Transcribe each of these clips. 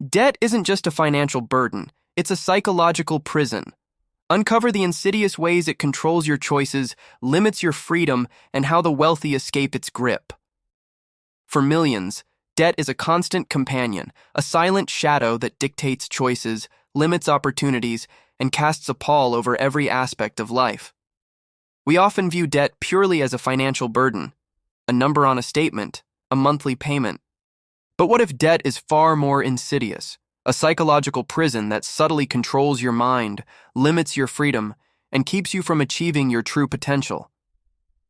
Debt isn't just a financial burden, it's a psychological prison. Uncover the insidious ways it controls your choices, limits your freedom, and how the wealthy escape its grip. For millions, debt is a constant companion, a silent shadow that dictates choices, limits opportunities, and casts a pall over every aspect of life. We often view debt purely as a financial burden, a number on a statement, a monthly payment. But what if debt is far more insidious, a psychological prison that subtly controls your mind, limits your freedom, and keeps you from achieving your true potential?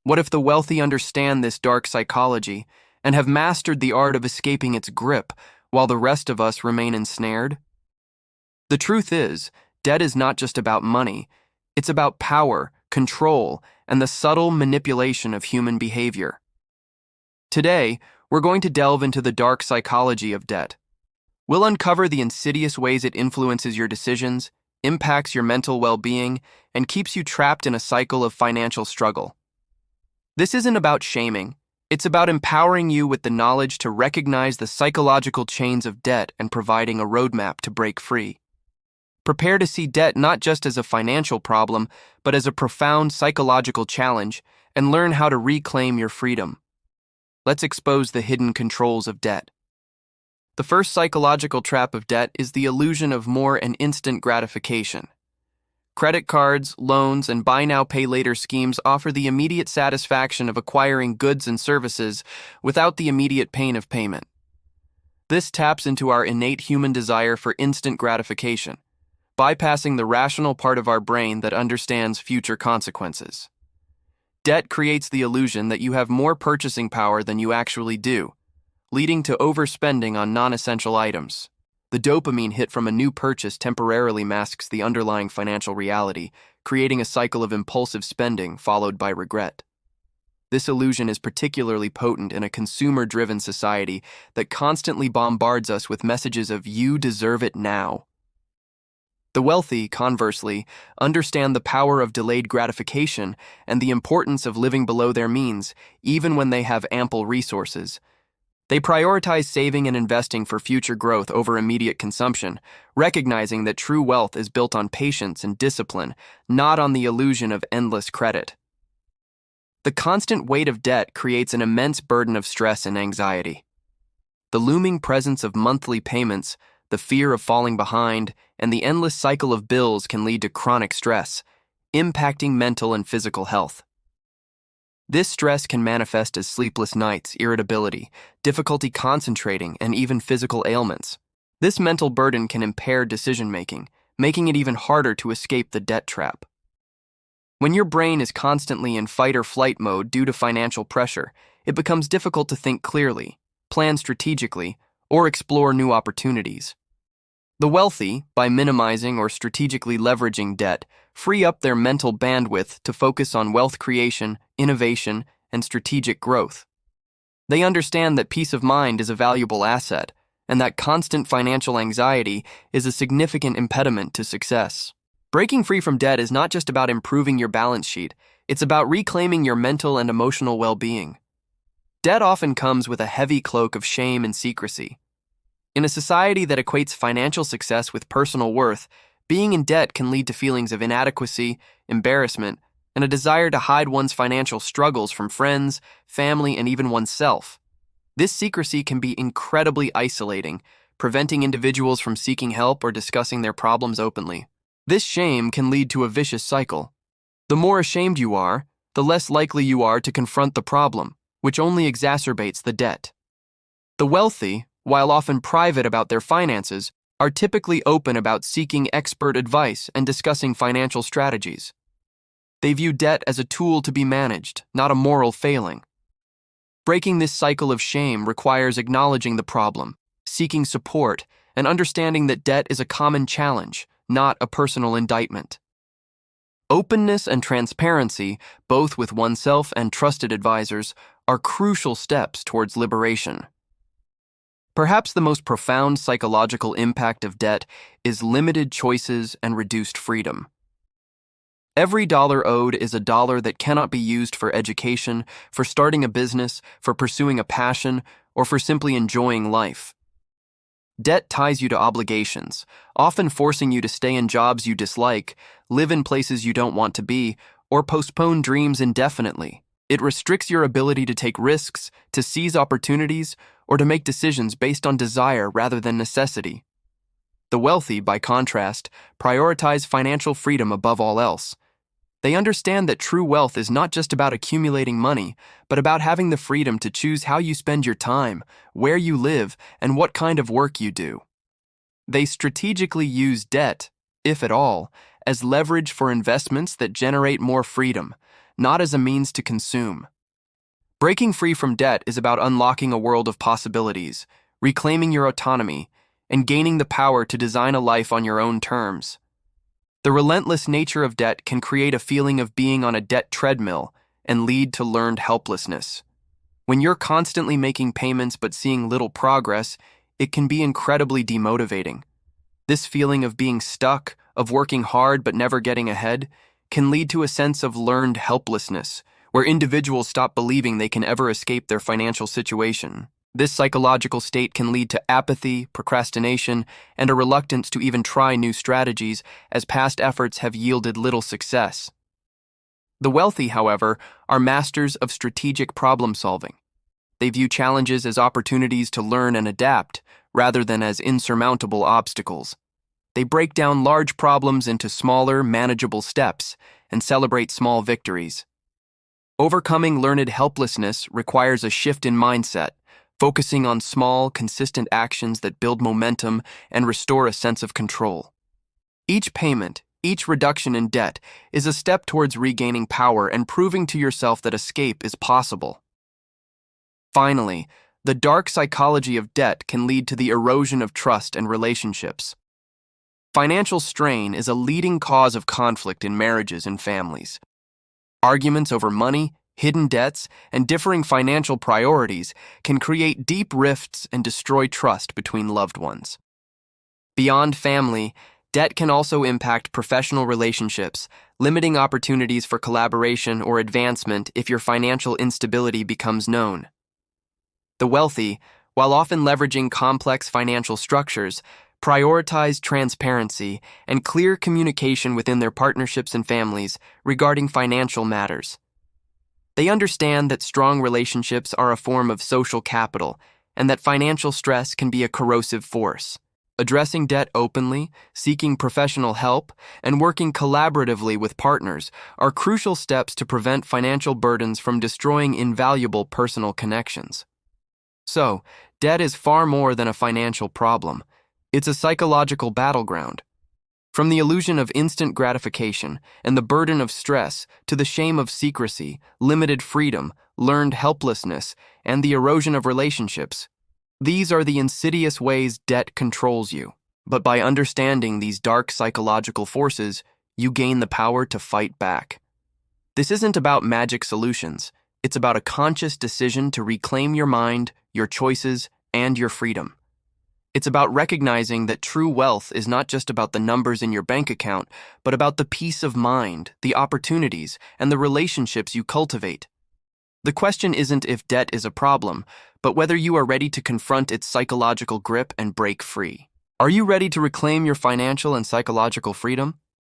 What if the wealthy understand this dark psychology and have mastered the art of escaping its grip while the rest of us remain ensnared? The truth is, debt is not just about money, it's about power, control, and the subtle manipulation of human behavior. Today, we're going to delve into the dark psychology of debt. We'll uncover the insidious ways it influences your decisions, impacts your mental well-being, and keeps you trapped in a cycle of financial struggle. This isn't about shaming. It's about empowering you with the knowledge to recognize the psychological chains of debt and providing a roadmap to break free. Prepare to see debt not just as a financial problem, but as a profound psychological challenge, and learn how to reclaim your freedom. Let's expose the hidden controls of debt. The first psychological trap of debt is the illusion of more and instant gratification. Credit cards, loans, and buy now, pay later schemes offer the immediate satisfaction of acquiring goods and services without the immediate pain of payment. This taps into our innate human desire for instant gratification, bypassing the rational part of our brain that understands future consequences. Debt creates the illusion that you have more purchasing power than you actually do, leading to overspending on non-essential items. The dopamine hit from a new purchase temporarily masks the underlying financial reality, creating a cycle of impulsive spending followed by regret. This illusion is particularly potent in a consumer-driven society that constantly bombards us with messages of "you deserve it now." The wealthy, conversely, understand the power of delayed gratification and the importance of living below their means, even when they have ample resources. They prioritize saving and investing for future growth over immediate consumption, recognizing that true wealth is built on patience and discipline, not on the illusion of endless credit. The constant weight of debt creates an immense burden of stress and anxiety. The looming presence of monthly payments, the fear of falling behind, and the endless cycle of bills can lead to chronic stress, impacting mental and physical health. This stress can manifest as sleepless nights, irritability, difficulty concentrating, and even physical ailments. This mental burden can impair decision-making, making it even harder to escape the debt trap. When your brain is constantly in fight-or-flight mode due to financial pressure, it becomes difficult to think clearly, plan strategically, or explore new opportunities. The wealthy, by minimizing or strategically leveraging debt, free up their mental bandwidth to focus on wealth creation, innovation, and strategic growth. They understand that peace of mind is a valuable asset, and that constant financial anxiety is a significant impediment to success. Breaking free from debt is not just about improving your balance sheet, it's about reclaiming your mental and emotional well-being. Debt often comes with a heavy cloak of shame and secrecy. In a society that equates financial success with personal worth, being in debt can lead to feelings of inadequacy, embarrassment, and a desire to hide one's financial struggles from friends, family, and even oneself. This secrecy can be incredibly isolating, preventing individuals from seeking help or discussing their problems openly. This shame can lead to a vicious cycle. The more ashamed you are, the less likely you are to confront the problem, which only exacerbates the debt. The wealthy, while often private about their finances, are typically open about seeking expert advice and discussing financial strategies. They view debt as a tool to be managed, not a moral failing. Breaking this cycle of shame requires acknowledging the problem, seeking support, and understanding that debt is a common challenge, not a personal indictment. Openness and transparency, both with oneself and trusted advisors, are crucial steps towards liberation. Perhaps the most profound psychological impact of debt is limited choices and reduced freedom. Every dollar owed is a dollar that cannot be used for education, for starting a business, for pursuing a passion, or for simply enjoying life. Debt ties you to obligations, often forcing you to stay in jobs you dislike, live in places you don't want to be, or postpone dreams indefinitely. It restricts your ability to take risks, to seize opportunities, or to make decisions based on desire rather than necessity. The wealthy, by contrast, prioritize financial freedom above all else. They understand that true wealth is not just about accumulating money, but about having the freedom to choose how you spend your time, where you live, and what kind of work you do. They strategically use debt, if at all, as leverage for investments that generate more freedom, not as a means to consume. Breaking free from debt is about unlocking a world of possibilities, reclaiming your autonomy, and gaining the power to design a life on your own terms. The relentless nature of debt can create a feeling of being on a debt treadmill and lead to learned helplessness. When you're constantly making payments but seeing little progress, it can be incredibly demotivating. This feeling of being stuck, of working hard but never getting ahead, can lead to a sense of learned helplessness, where individuals stop believing they can ever escape their financial situation. This psychological state can lead to apathy, procrastination, and a reluctance to even try new strategies, as past efforts have yielded little success. The wealthy, however, are masters of strategic problem solving. They view challenges as opportunities to learn and adapt, rather than as insurmountable obstacles. They break down large problems into smaller, manageable steps and celebrate small victories. Overcoming learned helplessness requires a shift in mindset, focusing on small, consistent actions that build momentum and restore a sense of control. Each payment, each reduction in debt, is a step towards regaining power and proving to yourself that escape is possible. Finally, the dark psychology of debt can lead to the erosion of trust and relationships. Financial strain is a leading cause of conflict in marriages and families. Arguments over money, hidden debts, and differing financial priorities can create deep rifts and destroy trust between loved ones. Beyond family, debt can also impact professional relationships, limiting opportunities for collaboration or advancement if your financial instability becomes known. The wealthy, while often leveraging complex financial structures, prioritize transparency and clear communication within their partnerships and families regarding financial matters. They understand that strong relationships are a form of social capital and that financial stress can be a corrosive force. Addressing debt openly, seeking professional help, and working collaboratively with partners are crucial steps to prevent financial burdens from destroying invaluable personal connections. So, debt is far more than a financial problem. It's a psychological battleground. From the illusion of instant gratification and the burden of stress to the shame of secrecy, limited freedom, learned helplessness, and the erosion of relationships, these are the insidious ways debt controls you. But by understanding these dark psychological forces, you gain the power to fight back. This isn't about magic solutions. It's about a conscious decision to reclaim your mind, your choices, and your freedom. It's about recognizing that true wealth is not just about the numbers in your bank account, but about the peace of mind, the opportunities, and the relationships you cultivate. The question isn't if debt is a problem, but whether you are ready to confront its psychological grip and break free. Are you ready to reclaim your financial and psychological freedom?